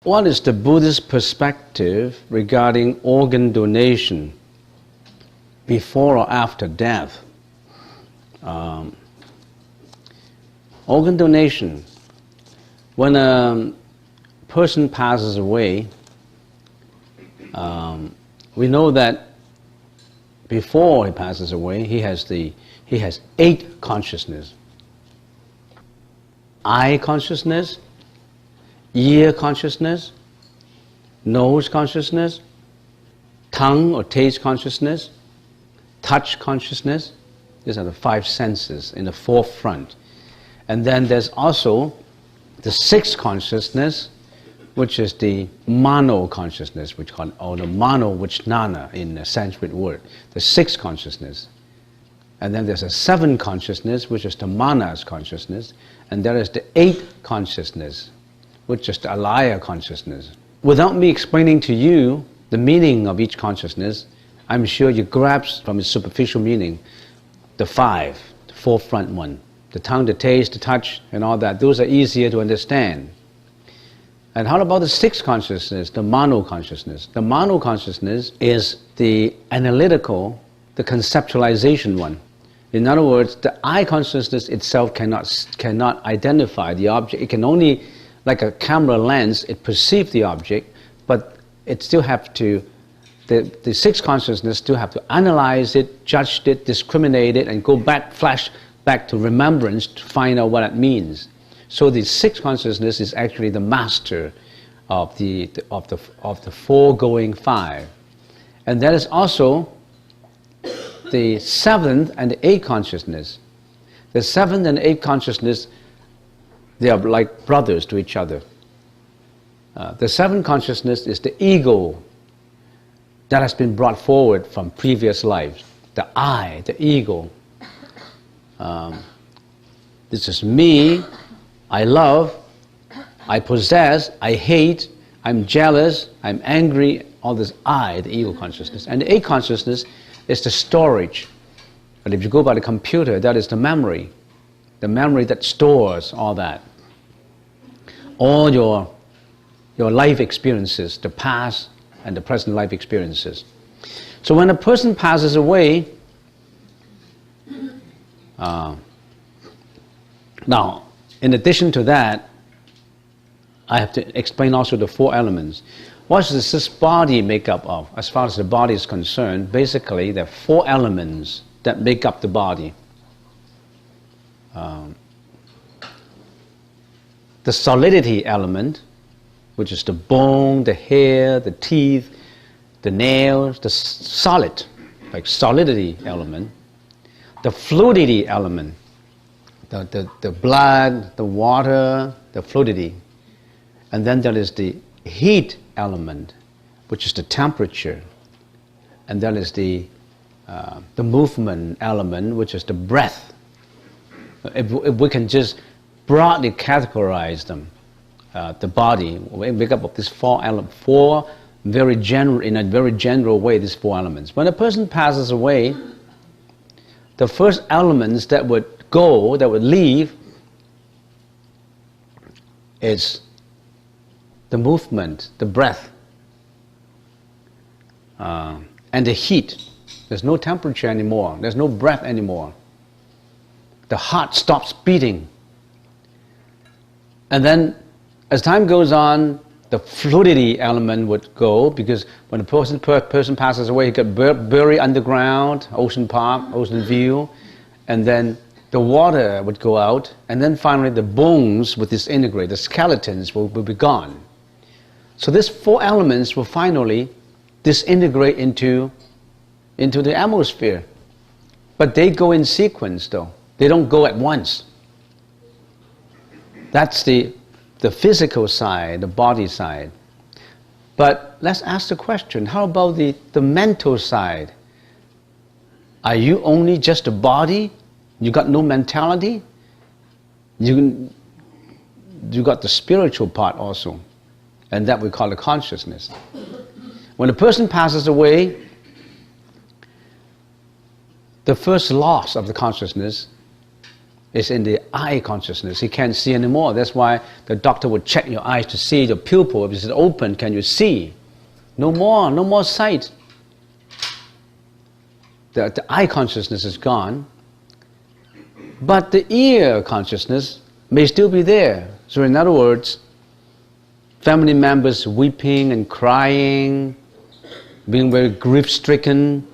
what is the Buddhist perspective regarding organ donation before or after death? Organ donation. When a person passes away, we know that before he passes away, he has 8 consciousness. Eye consciousness, ear consciousness, nose consciousness, tongue or taste consciousness, touch consciousness. These are the 5 senses in the forefront. And then there's also the 6th consciousness, which is the mano consciousness, which called, or the mano vijnana in the Sanskrit word, the 6th consciousness. And then there's a 7th consciousness, which is the manas consciousness, and there is the 8th consciousness, which is the alaya consciousness. Without me explaining to you the meaning of each consciousness, I'm sure you grasp from its superficial meaning the 5, the forefront one. The tongue, the taste, the touch, and all that. Those are easier to understand. And how about the 6th consciousness, the mano consciousness? The mano consciousness is the analytical, the conceptualization one. In other words, the eye consciousness itself cannot identify the object. It can only, like a camera lens, it perceives the object, but it still have to, the 6th consciousness still have to analyze it, judge it, discriminate it, and go back, flash back to remembrance to find out what it means. So the 6th consciousness is actually the master of the foregoing 5. And that is also the 7th and the 8th consciousness. The 7th and 8th consciousness, they are like brothers to each other. The 7th consciousness is the ego that has been brought forward from previous lives. The I, the ego. This is me, I love, I possess, I hate, I'm jealous, I'm angry, all this I, the ego consciousness. And the 8th consciousness is the storage. But if you go by the computer, that is the memory that stores all that. All your life experiences, the past and the present life experiences. So when a person passes away, now, in addition to that, I have to explain also the 4 elements. What does this body make up of? As far as the body is concerned, basically there are 4 elements that make up the body. The solidity element, which is the bone, the hair, the teeth, the nails, the solid, like solidity element. The fluidity element, the blood, the water, the fluidity. And then there is the heat element, which is the temperature. And then is the movement element, which is the breath. If we can just broadly categorize them, the body, we make up of these 4 elements, very general, in a very general way, these 4 elements. When a person passes away, the first elements that would go, that would leave, is the movement, the breath, and the heat. There's no temperature anymore. There's no breath anymore. The heart stops beating. And then, as time goes on, the fluidity element would go, because when a person passes away, he got buried underground, ocean park, ocean view, and then the water would go out, and then finally the bones would disintegrate, the skeletons will be gone. So these 4 elements will finally disintegrate into the atmosphere. But they go in sequence though. They don't go at once. That's the physical side, the body side. But let's ask the question, how about the mental side? Are you only just a body? You got no mentality? You got the spiritual part also, and that we call the consciousness. When a person passes away, the first loss of the consciousness is in the eye consciousness. He can't see anymore. That's why the doctor would check your eyes to see the pupil. If it's open, can you see? No more sight. The eye consciousness is gone. But the ear consciousness may still be there. So in other words, family members weeping and crying, being very grief-stricken,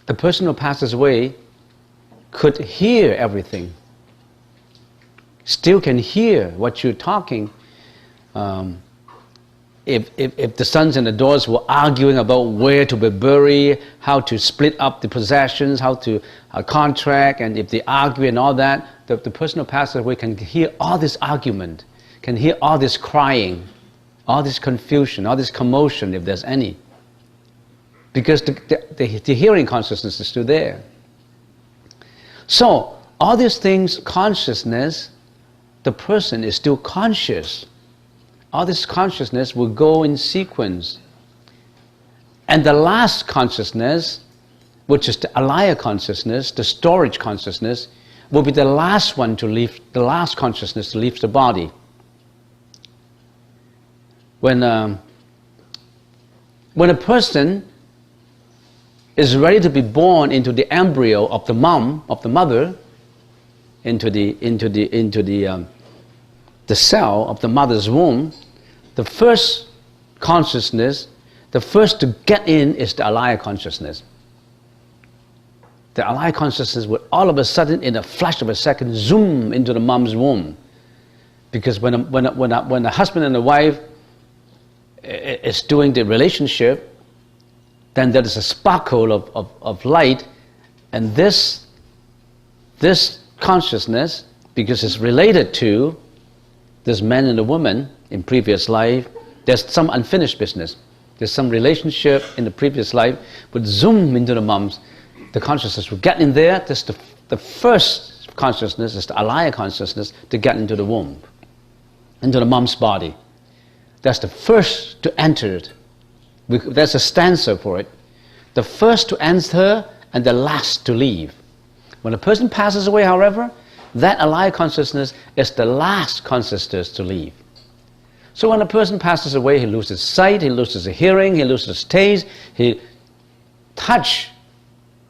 the person who passes away could hear everything, still can hear what you're talking. If the sons and the daughters were arguing about where to be buried, how to split up the possessions, how to contract, and if they argue and all that, the person who passes away can hear all this argument, can hear all this crying, all this confusion, all this commotion, if there's any. Because the hearing consciousness is still there. So, all these things, consciousness, the person is still conscious. All this consciousness will go in sequence. And the last consciousness, which is the alaya consciousness, the storage consciousness, will be the last one to leave, the last consciousness to leave the body. When a person is ready to be born into the embryo of the mother, into the cell of the mother's womb, the first consciousness, the first to get in is the alaya consciousness. The alaya consciousness will all of a sudden, in a flash of a second, zoom into the mom's womb. Because when a husband and a wife is doing the relationship, then there is a sparkle of light, and this consciousness, because it's related to this man and a woman in previous life, there's some unfinished business. There's some relationship in the previous life, would zoom into the mom's, the consciousness will get in there. That's the first consciousness, is the alaya consciousness, to get into the womb, into the mom's body. That's the first to enter it. There's a stanza for it. The first to enter and the last to leave. When a person passes away, however, that alaya consciousness is the last consciousness to leave. So when a person passes away, he loses sight, he loses hearing, he loses taste, he touch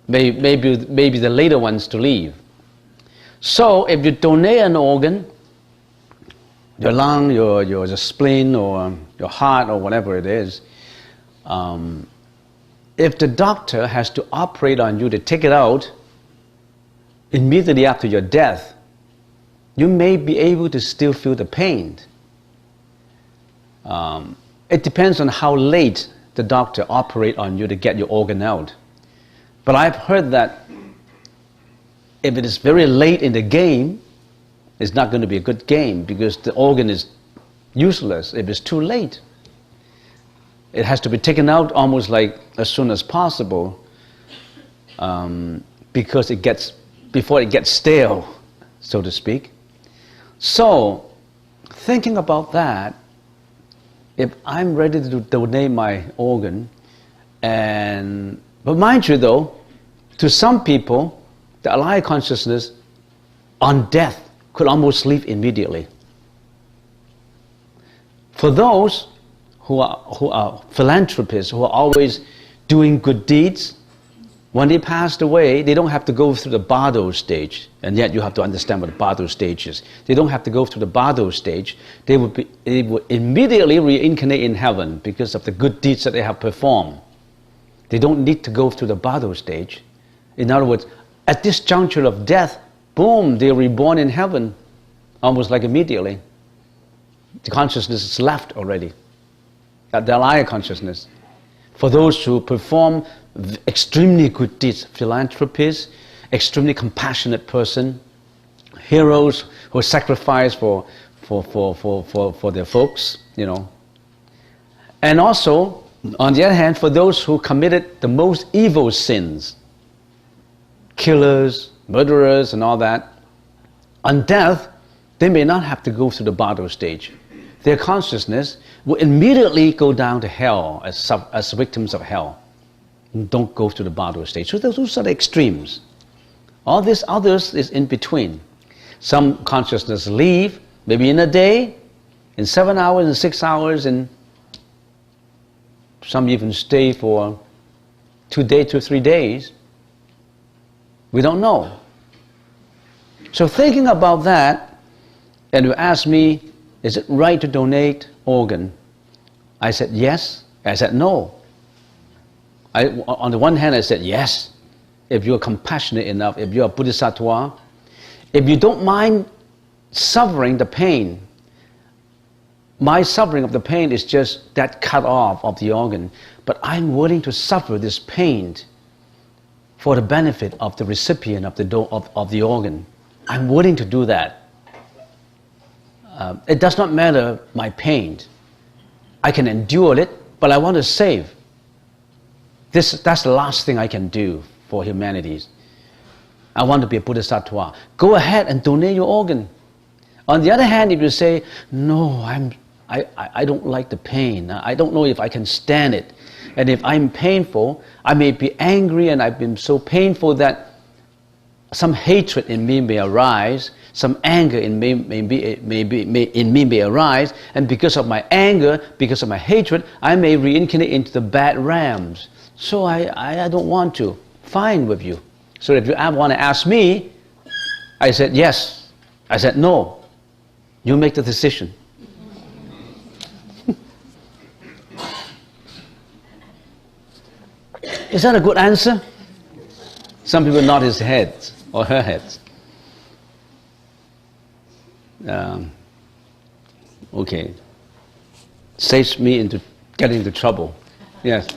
may be the later ones to leave. So if you donate an organ, your lung, your spleen, or your heart, or whatever it is, if the doctor has to operate on you to take it out immediately after your death, you may be able to still feel the pain. It depends on how late the doctor operates on you to get your organ out. But I've heard that if it is very late in the game, it's not going to be a good game, because the organ is useless if it's too late. It has to be taken out almost like as soon as possible, because before it gets stale, so to speak. So, thinking about that, if I'm ready to donate my organ, but mind you though, to some people, the alaya consciousness on death could almost leave immediately. For those who are philanthropists, who are always doing good deeds, when they passed away, they don't have to go through the bardo stage. And yet you have to understand what the bardo stage is. They don't have to go through the bardo stage. They would immediately reincarnate in heaven because of the good deeds that they have performed. They don't need to go through the bardo stage. In other words, at this juncture of death, boom, they're reborn in heaven, almost like immediately. The consciousness is left already. The alaya consciousness. For those who perform extremely good deeds, philanthropists, extremely compassionate person, heroes who sacrifice for their folks, you know. And also, on the other hand, for those who committed the most evil sins, killers, murderers, and all that, on death, they may not have to go through the bardo stage. Their consciousness will immediately go down to hell as victims of hell. Don't go through the bardo stage. So those are the extremes. All this others is in between. Some consciousness leave, maybe in a day, in 7 hours, in 6 hours, and some even stay for 2 days to 3 days. We don't know. So thinking about that, and you ask me, is it right to donate organ? I said yes. I said no. On the one hand, I said yes. If you're compassionate enough, if you're a bodhisattva, if you don't mind suffering the pain, my suffering of the pain is just that cut off of the organ, but I'm willing to suffer this pain for the benefit of the recipient of the organ. I'm willing to do that. It does not matter my pain. I can endure it, but I want to save. That's the last thing I can do for humanity. I want to be a bodhisattva. Go ahead and donate your organ. On the other hand, if you say, no, I don't like the pain, I don't know if I can stand it, and if I'm painful, I may be angry, and I've been so painful that some hatred in me may arise, some anger in me may arise, and because of my anger, because of my hatred, I may reincarnate into the bad realms. So I don't want to. Fine with you. So if you want to ask me, I said yes. I said no. You make the decision. Is that a good answer? Some people nod his head or her head. Okay. Saves me into getting into trouble. Yes.